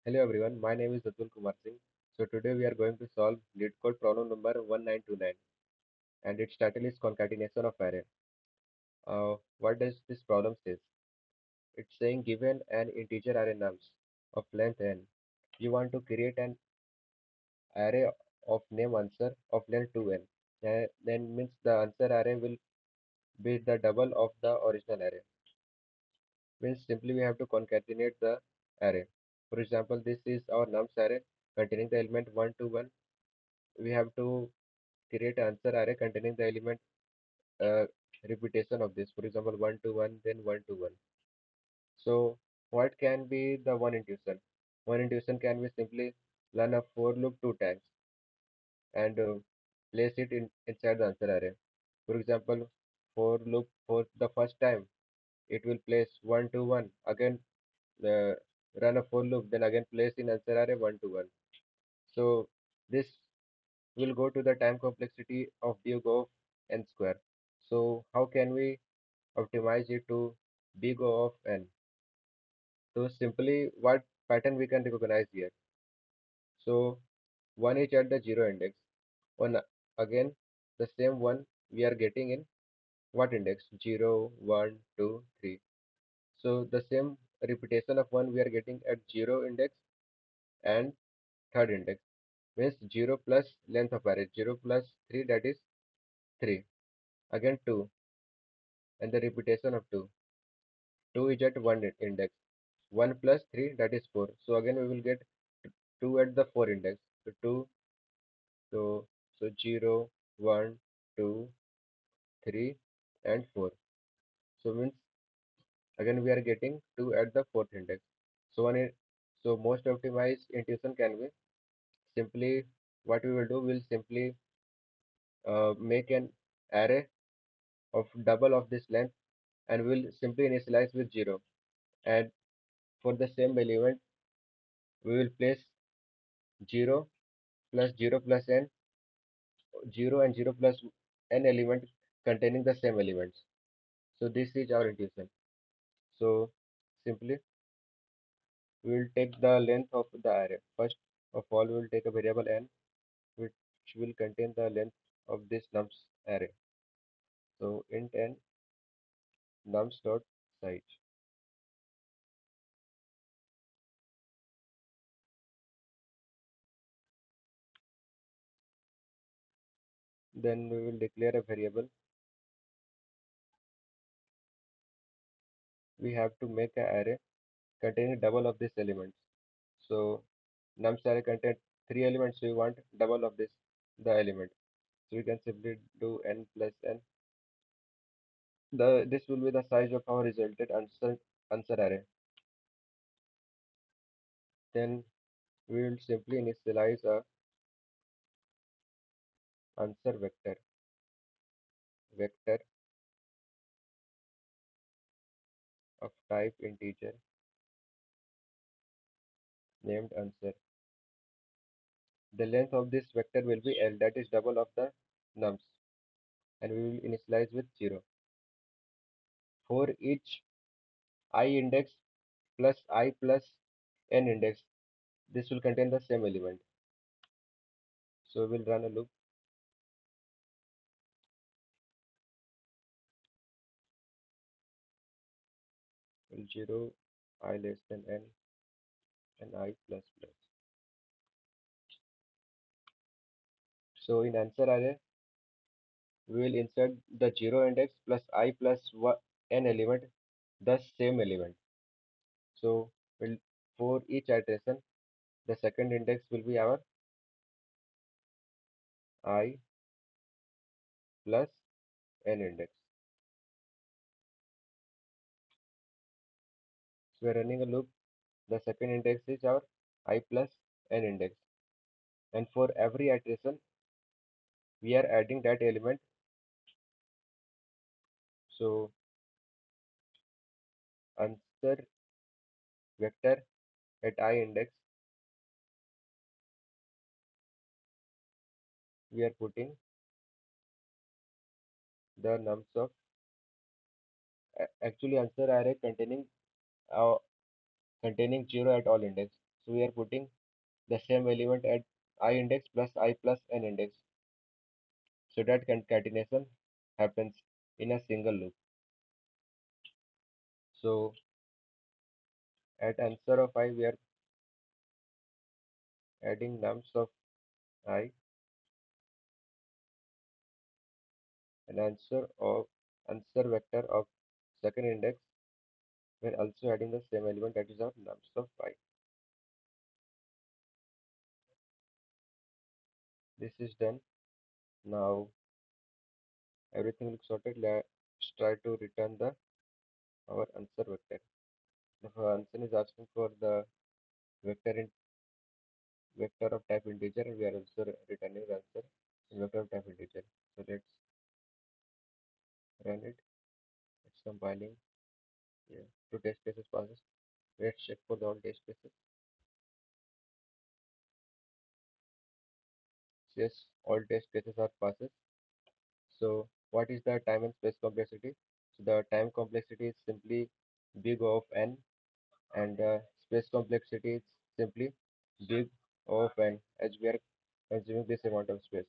Hello everyone, my name is Atul Kumar Singh. So today we are going to solve LeetCode problem number 1929 and its title is Concatenation of Array. What does this problem says? It's saying given an integer array nums of length n, you want to create an array of name answer of length 2n. Then means the answer array will be the double of the original array. Means simply we have to concatenate the array. For example, this is our nums array containing the element 1 to 1. We have to create answer array containing the element uh, repetition of this. For example, 1 to 1, then 1 to 1. So what can be the one intuition? One intuition can be simply run a for loop two times and place it inside the answer array. For example, for loop for the first time, it will place 1 to 1. Again, uh, run a for loop, then again place in answer array 1 to 1. So this will go to the time complexity of big of n square. So how can we optimize it to big O of n? So simply what pattern we can recognize here. So one is at the zero index. One again the same one we are getting in what index? 0, 1, 2, 3. So the same repetition of one we are getting at 0 index and third index. Means 0 plus length of array 0 plus 3 that is 3. Again 2 and the repetition of 2. 2 is at one index. 1 plus 3 that is 4. So again we will get 2 at the 4 index. So 2, so, so 0, 1, 2, 3 and 4. So means again we are getting 2 at the fourth index. So so most optimized intuition can be simply what we will do, we'll simply make an array of double of this length and we'll simply initialize with 0. And for the same element we will place 0 plus 0 plus n 0 and 0 plus n element containing the same elements. So this is our intuition. So simply we will take the length of the array. First of all, we will take a variable n which will contain the length of this nums array. So int n nums dot size. Then we will declare a variable. We have to make an array containing double of this elements. So nums array contains three elements. So we want double of the element. So we can simply do n plus n. This will be the size of our resulted answer array. Then we will simply initialize a answer vector of type integer named answer. The length of this vector will be L, that is double of the nums, and we will initialize with 0. For each I index plus I plus n index, this will contain the same element. So we'll run a loop. 0 I less than n and I plus plus. So in answer array, we will insert the 0 index plus I plus n element, the same element. So we'll, for each iteration, the second index will be our I plus n index. So we're running a loop. The second index is our I plus n index. And for every iteration, we are adding that element. So answer vector at I index, we are putting the nums of actually answer array containing 0 at all index. So we are putting the same element at I index plus I plus n index. So that concatenation happens in a single loop. So at answer of I, we are adding nums of I, and answer vector of second index. We are also adding the same element, that is of nums of I. This is done. Now everything looks sorted. Let's try to return the our answer vector. The answer is asking for the vector in vector of type integer, and we are also returning the answer in vector of type integer. So let's run it. It's compiling. Yeah, two test cases passes. Let's check for the all test cases. Yes, all test cases are passes. So what is the time and space complexity? So the time complexity is simply big O of n, and space complexity is simply big O of n, as we are consuming this amount of space.